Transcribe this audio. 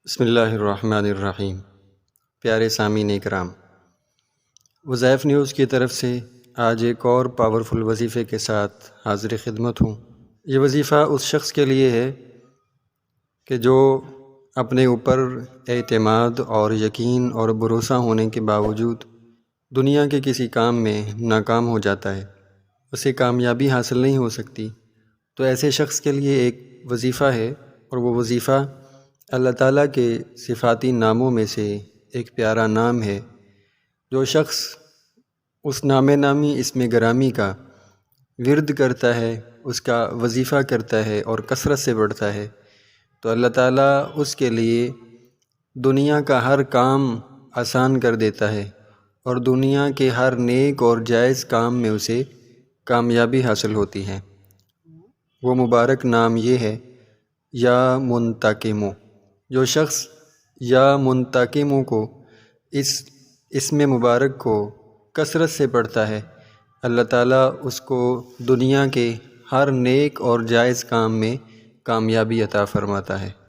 بسم اللہ الرحمن الرحیم۔ پیارے سامعین اکرام، وظائف نیوز کی طرف سے آج ایک اور پاورفل وظیفے کے ساتھ حاضر خدمت ہوں۔ یہ وظیفہ اس شخص کے لیے ہے کہ جو اپنے اوپر اعتماد اور یقین اور بھروسہ ہونے کے باوجود دنیا کے کسی کام میں ناکام ہو جاتا ہے، اسے کامیابی حاصل نہیں ہو سکتی، تو ایسے شخص کے لیے ایک وظیفہ ہے، اور وہ وظیفہ اللہ تعالیٰ کے صفاتی ناموں میں سے ایک پیارا نام ہے۔ جو شخص اس نام نامی اسم گرامی کا ورد کرتا ہے، اس کا وظیفہ کرتا ہے اور کثرت سے پڑھتا ہے، تو اللہ تعالیٰ اس کے لیے دنیا کا ہر کام آسان کر دیتا ہے، اور دنیا کے ہر نیک اور جائز کام میں اسے کامیابی حاصل ہوتی ہے۔ وہ مبارک نام یہ ہے، یا منتقمو۔ جو شخص یا منتقمو کو اس اسم مبارک کو کثرت سے پڑھتا ہے، اللہ تعالیٰ اس کو دنیا کے ہر نیک اور جائز کام میں کامیابی عطا فرماتا ہے۔